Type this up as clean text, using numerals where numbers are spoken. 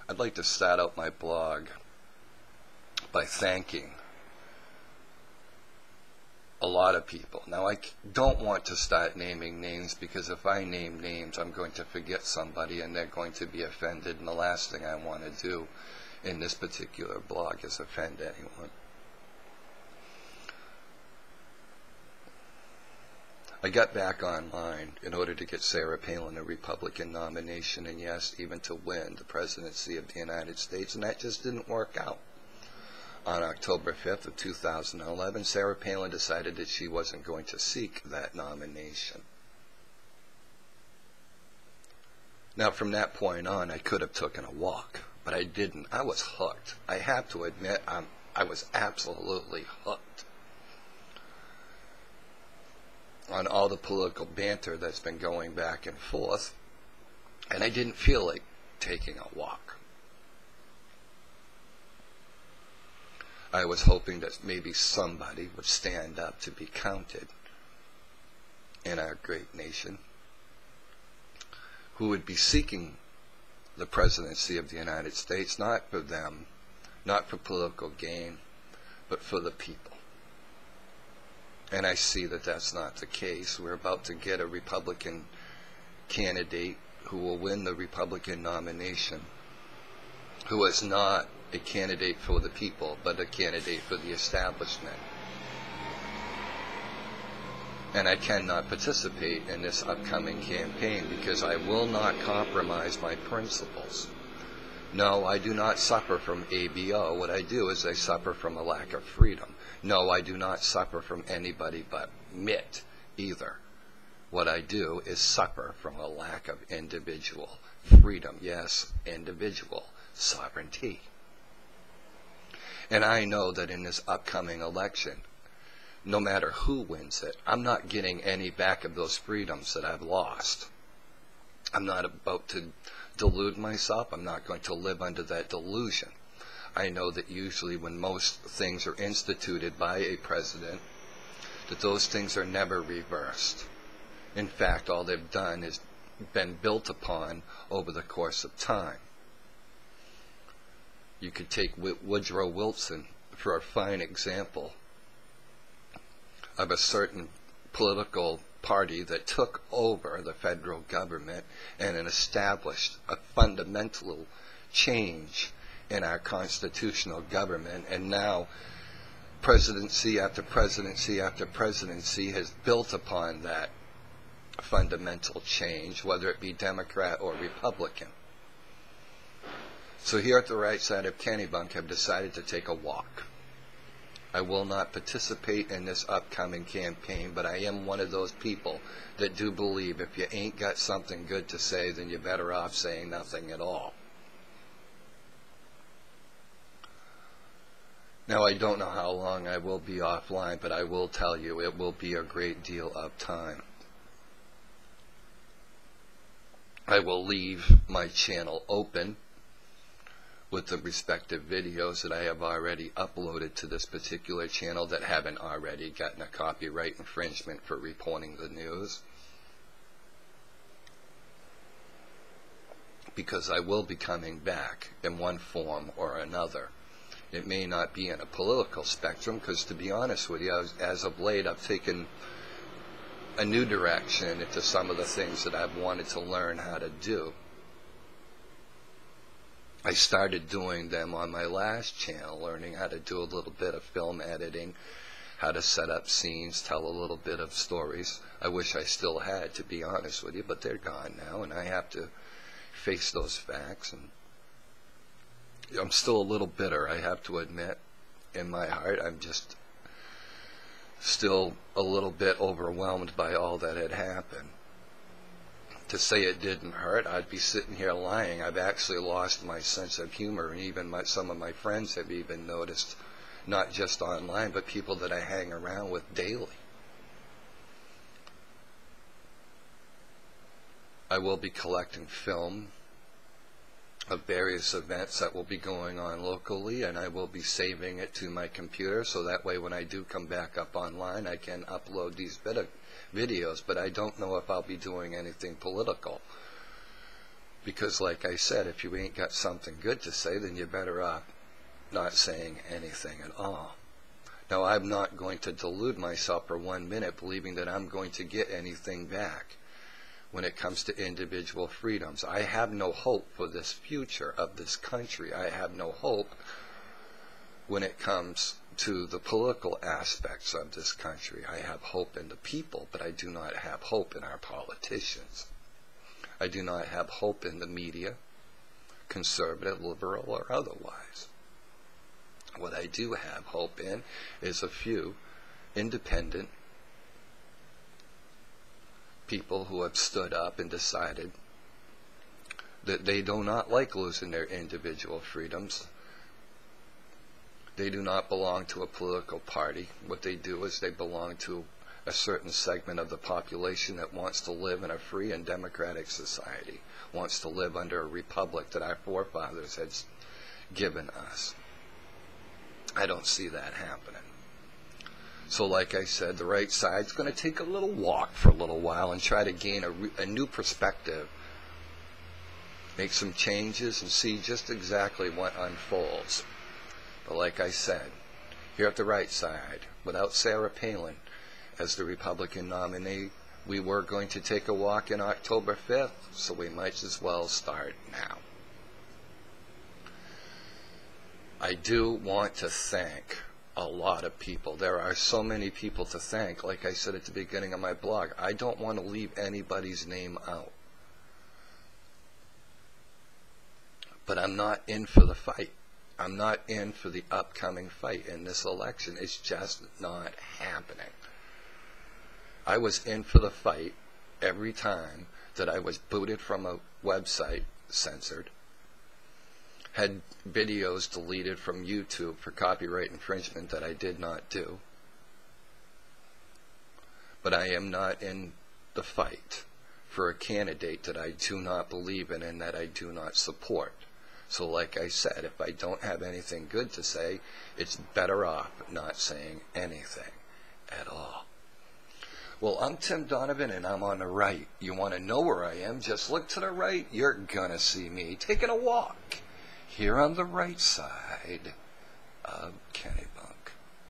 I'd like to start out my blog by thanking a lot of people. Now, I don't want to start naming names, because if I name names, I'm going to forget somebody and they're going to be offended, and the last thing I want to do in this particular blog is offend anyone. I got back online in order to get Sarah Palin a Republican nomination, and yes, even to win the presidency of the United States, and that just didn't work out. On October 5th of 2011, Sarah Palin decided that she wasn't going to seek that nomination. Now, from that point on, I could have taken a walk, but I didn't. I was hooked. I have to admit, I was absolutely hooked on all the political banter that's been going back and forth, and I didn't feel like taking a walk. I was hoping that maybe somebody would stand up to be counted in our great nation, who would be seeking the presidency of the United States, not for them, not for political gain, but for the people. And I see that that's not the case. We're about to get a Republican candidate who will win the Republican nomination, who is not a candidate for the people, but a candidate for the establishment. And I cannot participate in this upcoming campaign because I will not compromise my principles. No, I do not suffer from ABO. What I do is I suffer from a lack of freedom. No, I do not suffer from anybody but Mitt either. What I do is suffer from a lack of individual freedom. Yes, individual sovereignty. And I know that in this upcoming election, no matter who wins it, I'm not getting any back of those freedoms that I've lost. I'm not about to delude myself. I'm not going to live under that delusion. I know that usually when most things are instituted by a president, that those things are never reversed. In fact, all they've done is been built upon over the course of time. You could take Woodrow Wilson for a fine example of a certain political party that took over the federal government and established a fundamental change in our constitutional government, and now presidency after presidency after presidency has built upon that fundamental change, whether it be Democrat or Republican. So here at the right side of Kennebunk, I've decided to take a walk. I will not participate in this upcoming campaign, but I am one of those people that do believe if you ain't got something good to say, then you're better off saying nothing at all. Now, I don't know how long I will be offline, but I will tell you it will be a great deal of time. I will leave my channel open with the respective videos that I have already uploaded to this particular channel that haven't already gotten a copyright infringement for reporting the news, because I will be coming back in one form or another. It may not be in a political spectrum, because to be honest with you, as of late I've taken a new direction into some of the things that I've wanted to learn how to do. I started doing them on my last channel, learning how to do a little bit of film editing, how to set up scenes, tell a little bit of stories. I wish I still had, to be honest with you, but they're gone now, and I have to face those facts. And I'm still a little bitter, I have to admit. In my heart, I'm just still a little bit overwhelmed by all that had happened. To say it didn't hurt, I'd be sitting here lying. I've actually lost my sense of humor, and even some of my friends have even noticed, not just online, but people that I hang around with daily. I will be collecting film of various events that will be going on locally, and I will be saving it to my computer, so that way when I do come back up online, I can upload these videos. But I don't know if I'll be doing anything political, Because like I said, if you ain't got something good to say, then you're better off not saying anything at all. Now, I'm not going to delude myself for 1 minute believing that I'm going to get anything back when it comes to individual freedoms. I have no hope for this future of this country. I have no hope when it comes to the political aspects of this country. I have hope in the people, but I do not have hope in our politicians. I do not have hope in the media, conservative, liberal, or otherwise. What I do have hope in is a few independent people who have stood up and decided that they do not like losing their individual freedoms. They do not belong to a political party. What they do is they belong to a certain segment of the population that wants to live in a free and democratic society, wants to live under a republic that our forefathers had given us. I don't see that happening. So like I said, the right side's going to take a little walk for a little while and try to gain a new perspective, make some changes, and see just exactly what unfolds. But like I said, here at the right side, without Sarah Palin as the Republican nominee, we were going to take a walk in October 5th, so we might as well start now. I do want to thank a lot of people. There are so many people to thank. Like I said at the beginning of my blog, I don't want to leave anybody's name out. But I'm not in for the fight. I'm not in for the upcoming fight in this election. It's just not happening. I was in for the fight every time that I was booted from a website, censored, had videos deleted from YouTube for copyright infringement that I did not do. But I am not in the fight for a candidate that I do not believe in and that I do not support. So like I said, if I don't have anything good to say, it's better off not saying anything at all. Well, I'm Tim Donovan, and I'm on the right. You want to know where I am? Just look to the right. You're going to see me taking a walk here on the right side of Kennebunk.